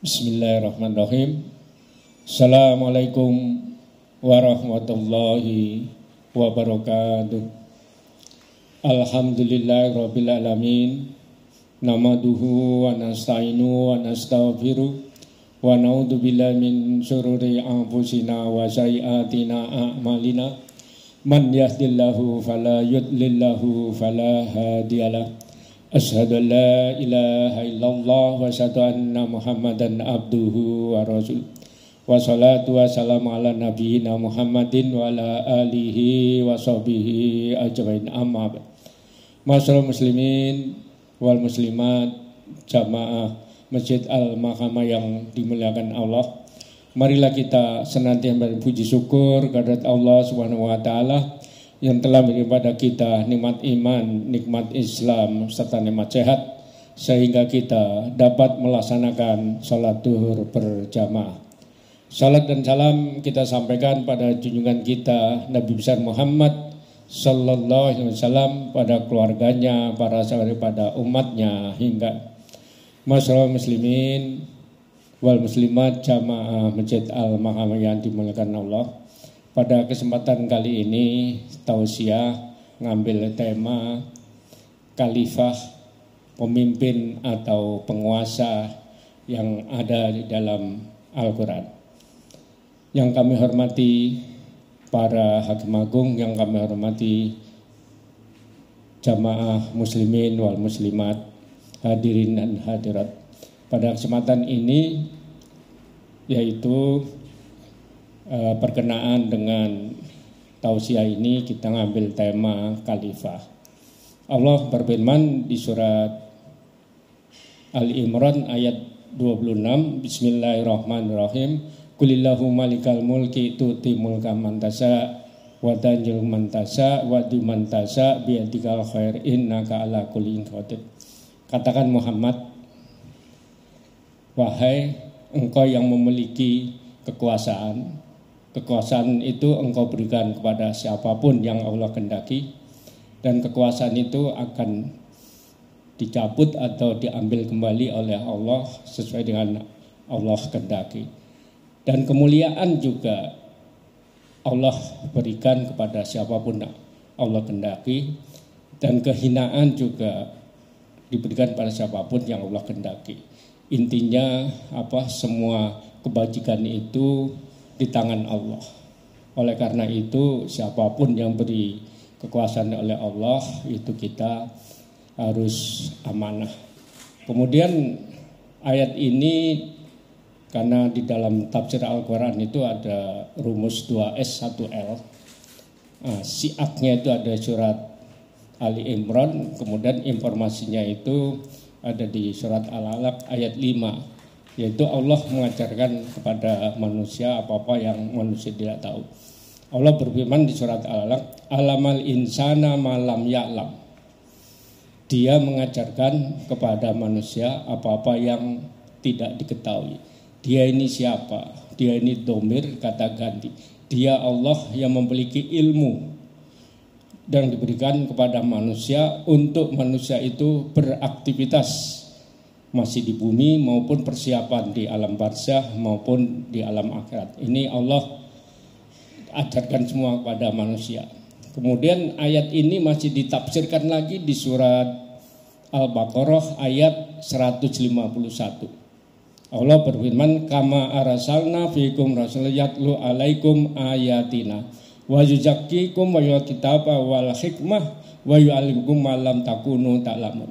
Bismillahirrahmanirrahim. Assalamualaikum warahmatullahi wabarakatuh. Alhamdulillahirabbil alamin. Namaduhu wa nasta'inu wa nastaghfiruh wa na'udzu billahi min syururi anfusina wa sayyiatina a'malina. Man yahdihillahu fala yudlillahu fala hadiyalah. Asyhadu an la ilaha illallah wa asyhadu anna Muhammadan abduhu wa rasul. Wa salatu wa salamu ala nabiyyina Muhammadin wa ala alihi wa sahbihi ajmain, amma ba'd. Masyaallah muslimin wal muslimat jamaah Masjid Al-Makamah yang dimuliakan Allah. Marilah kita senantiasa berpuji syukur kehadirat Allah Subhanahu wa taala yang telah memberi pada kita nikmat iman, nikmat Islam, serta nikmat sehat, sehingga kita dapat melaksanakan salat duhur berjamaah. Salat dan salam kita sampaikan pada junjungan kita Nabi besar Muhammad sallallahu alaihi wasallam, pada keluarganya, para sahabat, pada umatnya, hingga masyaallah muslimin wal muslimat jamaah Masjid Al-Makamah yang dimuliakan Allah. Pada kesempatan kali ini tausiah ngambil tema khalifah, pemimpin atau penguasa yang ada di dalam Al-Quran. Yang kami hormati para hakim agung, yang kami hormati jamaah muslimin wal muslimat, hadirin dan hadirat. Pada kesempatan ini yaitu perkenaan dengan tausiah ini, kita ngambil tema khalifah. Allah berfirman di surat Ali Imran ayat 26, Bismillahirrahmanirrahim. Qulillahu malikal mulki tu'ti mulka man tasya wa tanzilul man tasya wa diman tasya biyadikal khair innaka ala kulli qadir. Katakan Muhammad, wahai engkau yang memiliki kekuasaan, kekuasaan itu engkau berikan kepada siapapun yang Allah kehendaki, dan kekuasaan itu akan dicabut atau diambil kembali oleh Allah sesuai dengan Allah kehendaki. Dan kemuliaan juga Allah berikan kepada siapapun Allah kehendaki, dan kehinaan juga diberikan pada siapapun yang Allah kehendaki. Intinya apa? Semua kebajikan itu di tangan Allah. Oleh karena itu siapapun yang beri kekuasaan oleh Allah itu kita harus amanah. Kemudian ayat ini, karena di dalam tafsir Al-Quran itu ada rumus 2S 1L. Siaknya itu ada surat Ali Imran, kemudian informasinya itu ada di surat Al-Alaq ayat 5. Yaitu Allah mengajarkan kepada manusia apa-apa yang manusia tidak tahu. Allah berfirman di surat Al-Alaq, alamal insana malam ya'lam. Dia mengajarkan kepada manusia apa-apa yang tidak diketahui. Dia ini siapa? Dia ini domir, kata ganti. Dia Allah yang memiliki ilmu dan diberikan kepada manusia untuk manusia itu beraktivitas, masih di bumi maupun persiapan di alam barzah maupun di alam akhirat. Ini Allah ajarkan semua kepada manusia. Kemudian ayat ini masih ditafsirkan lagi di surat Al-Baqarah ayat 151. Allah berfirman, kama arsalna fikum rasulun yatlu alaikum ayatina wa yuzakkikum wa yu'allimukum wal hikmah wa yu'allimukum ma lam takunu ta'lamun.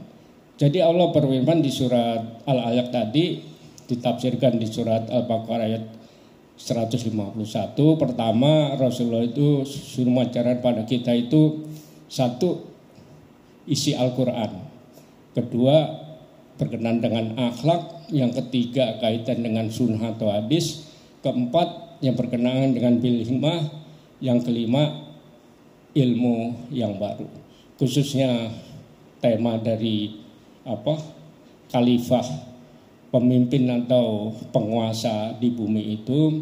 Jadi Allah berfirman di surat Al-Alaq tadi, ditafsirkan di surat Al-Baqarah ayat 151. Pertama, Rasulullah itu suruh mengajarkan pada kita itu satu, isi Al-Quran. Kedua, berkenan dengan akhlak. Yang ketiga, kaitan dengan sunnah atau hadis. Keempat, yang berkenaan dengan bil hikmah. Yang kelima, ilmu yang baru. Khususnya tema dari khalifah, pemimpin atau penguasa di bumi itu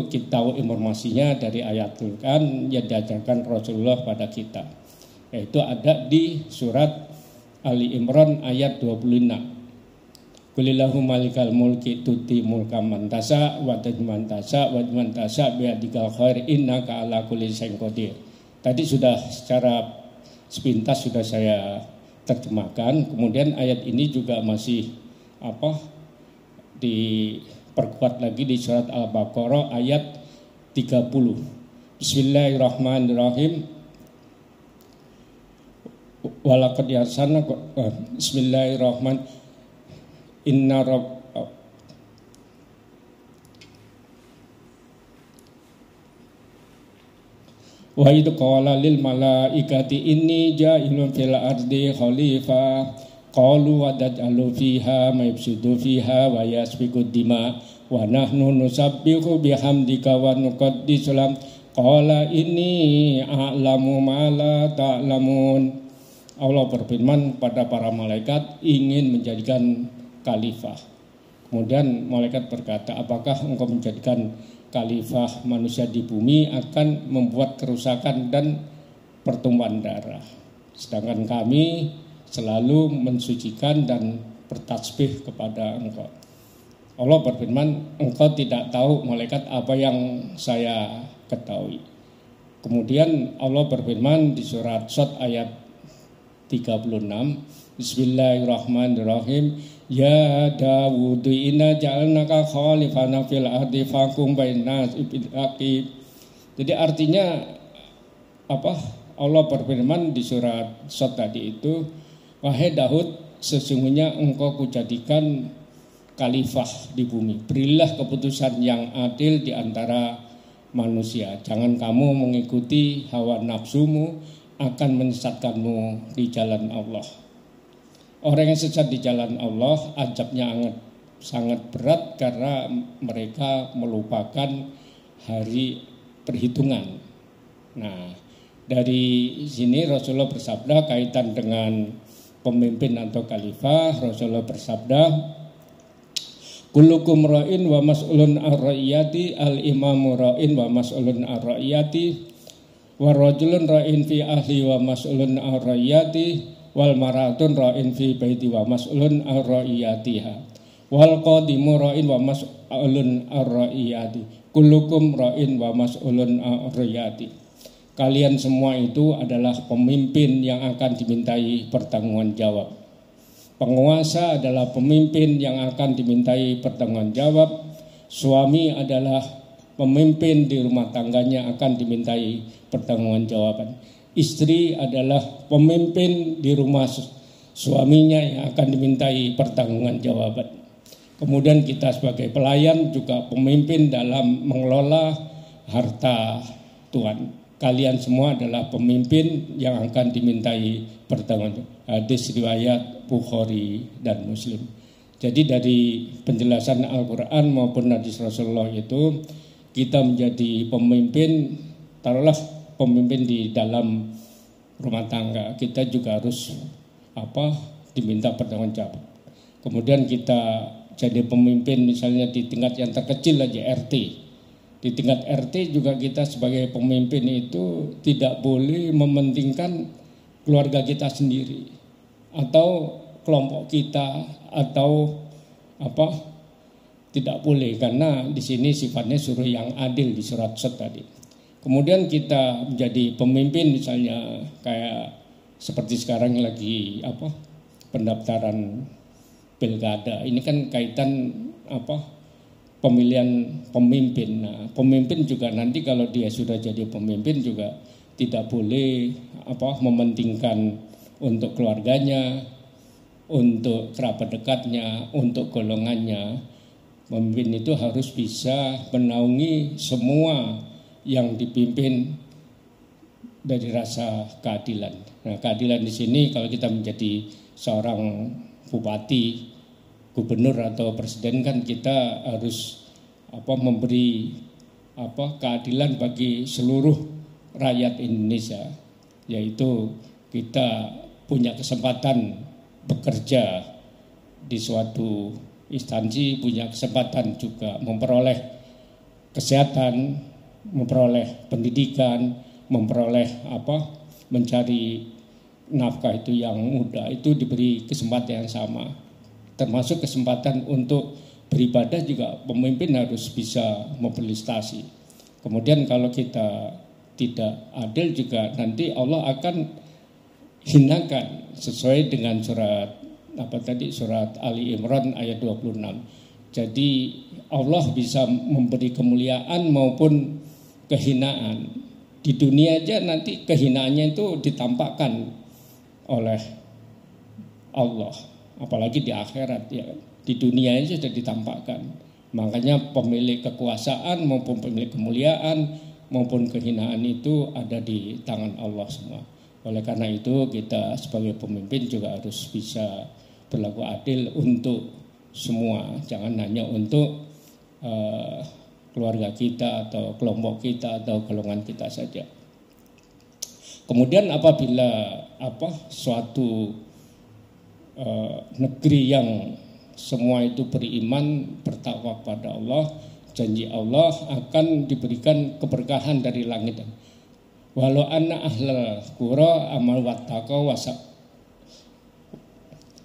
kita tahu informasinya dari ayat Al-Quran yang diajarkan Rasulullah pada kita, yaitu ada di surat Ali Imran ayat 26. Qulillahu malikal mulki tuti mulkam man tasya wa tajman tasya wa man tasya biadikal khair innaka ala kulli syai'in qadir. Tadi sudah secara sepintas sudah saya terjemahkan. Kemudian ayat ini juga masih diperkuat lagi di surat Al-Baqarah ayat 30. Bismillahirrahmanirrahim. Walaqad yasanna bismillahirrahmanirrahim. Inna rabb wa idh qala lil malaikati inni ja'ilun fil ardi khalifah qalu wa taj'alu fiha ma yufsidu fiha wa yasfiku dima wa nahnu nusabbihu bihamdika wa nuqaddisu lak qala inni a'lamu ma la ta'lamun. Allah berfirman pada para malaikat ingin menjadikan khalifah. Kemudian malaikat berkata, apakah engkau menjadikan khalifah manusia di bumi akan membuat kerusakan dan pertumpahan darah, sedangkan kami selalu mensucikan dan bertasbih kepada engkau. Allah berfirman, engkau tidak tahu malaikat apa yang saya ketahui. Kemudian Allah berfirman di surat Shad ayat 36, Bismillahirrahmanirrahim. Ya Dawud inna ja'alnaka khalifana fil ardi fahkum bainas bil haqqi. Jadi artinya Allah berfirman di surat Shad tadi itu, wahai Daud, sesungguhnya engkau kujadikan khalifah di bumi. Berilah keputusan yang adil di antara manusia. Jangan kamu mengikuti hawa nafsumu, akan menyesatkanmu di jalan Allah. Orang yang sesat di jalan Allah azabnya sangat berat karena mereka melupakan hari perhitungan. Nah, dari sini Rasulullah bersabda kaitan dengan pemimpin atau khalifah. Rasulullah bersabda, kullukum ra'in wa mas'ulun ar-ra'iyati, al-imamu ra'in wa mas'ulun ar-ra'iyati, wa rajulun ra'in fi ahli wa mas'ulun ar-ra'iyati, wal maratun ra'in fi baiti wa mas'ulun ar-ra'iyatiha, wal qadimu ra'in wa mas'ulun ar-ra'iyati, kullukum ra'in wa mas'ulun ar-ra'iyati. Kalian semua itu adalah pemimpin yang akan dimintai pertanggungjawaban jawab. Penguasa adalah pemimpin yang akan dimintai pertanggungjawaban jawab. Suami adalah pemimpin di rumah tangganya akan dimintai pertanggungjawaban jawaban. Istri adalah pemimpin di rumah suaminya yang akan dimintai pertanggungjawaban jawaban. Kemudian kita sebagai pelayan juga pemimpin dalam mengelola harta Tuhan. Kalian semua adalah pemimpin yang akan dimintai pertanggungjawaban. Hadis riwayat Bukhari dan Muslim. Jadi dari penjelasan Al-Quran maupun hadis Rasulullah itu, kita menjadi pemimpin, taruhlah pemimpin di dalam rumah tangga, kita juga harus diminta pertanggungjawaban. Kemudian kita jadi pemimpin misalnya di tingkat yang terkecil aja, RT. Di tingkat RT juga kita sebagai pemimpin itu tidak boleh mementingkan keluarga kita sendiri atau kelompok kita atau tidak boleh, karena di sini sifatnya suruh yang adil di surat Shad tadi. Kemudian kita menjadi pemimpin misalnya kayak seperti sekarang lagi pendaftaran pilkada. Ini kan kaitan pemilihan pemimpin. Nah, pemimpin juga nanti kalau dia sudah jadi pemimpin juga tidak boleh mementingkan untuk keluarganya, untuk kerabat dekatnya, untuk golongannya. Pemimpin itu harus bisa menaungi semua yang dipimpin dari rasa keadilan. Nah, keadilan di sini kalau kita menjadi seorang bupati, gubernur atau presiden kan kita harus memberi keadilan bagi seluruh rakyat Indonesia, yaitu kita punya kesempatan bekerja di suatu instansi, punya kesempatan juga memperoleh kesehatan, memperoleh pendidikan, memperoleh mencari nafkah itu yang mudah, itu diberi kesempatan yang sama. termasuk kesempatan untuk beribadah juga pemimpin harus bisa mobilisasi. Kemudian kalau kita tidak adil juga nanti Allah akan hinakan sesuai dengan surat surat Ali Imran ayat 26. Jadi Allah bisa memberi kemuliaan maupun kehinaan. Di dunia aja nanti kehinaannya itu ditampakkan oleh Allah, apalagi di akhirat ya. Di dunia ini sudah ditampakkan. Makanya pemilik kekuasaan maupun pemilik kemuliaan maupun kehinaan itu ada di tangan Allah semua. Oleh karena itu kita sebagai pemimpin juga harus bisa berlaku adil untuk semua. Jangan hanya untuk keluarga kita atau kelompok kita atau golongan kita saja. Kemudian apabila suatu negeri yang semua itu beriman, bertakwa kepada Allah, janji Allah akan diberikan keberkahan dari langit. Walau anna ahlal qura amal wattaqau wasa.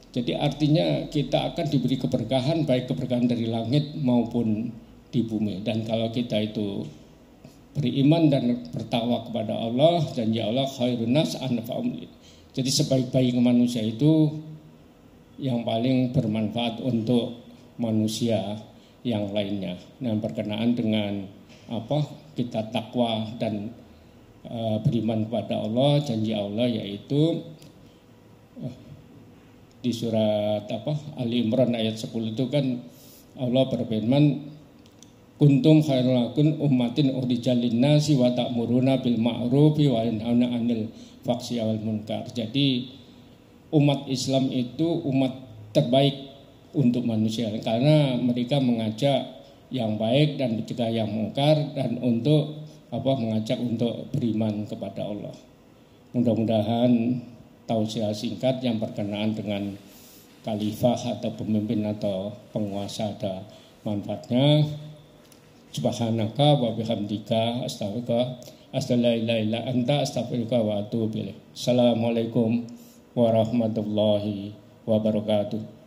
Jadi artinya kita akan diberi keberkahan, baik keberkahan dari langit maupun di bumi. Dan kalau kita itu beriman dan bertakwa kepada Allah, janji Allah khairun nas anfa'um. Jadi sebaik-baik manusia itu yang paling bermanfaat untuk manusia yang lainnya. Nah, berkenaan dengan kita takwa dan beriman kepada Allah, janji Allah yaitu di surat Ali Imran ayat 10 itu kan Allah berfirman, kuntum khairul lakum ummatin ukhrijat lin-nasi wa ta'muruna bil ma'rufi wa tanhauna 'anil fahsya'i wal munkar. Jadi umat Islam itu umat terbaik untuk manusia karena mereka mengajak yang baik dan mencegah yang mungkar dan untuk mengajak untuk beriman kepada Allah. Mudah-mudahan tausiah singkat yang berkenaan dengan khalifah atau pemimpin atau penguasa ada manfaatnya. Subhanaka wa bihamdika astaghfiruka wa atubu ilaik. Assalamualaikum warahmatullahi wabarakatuh.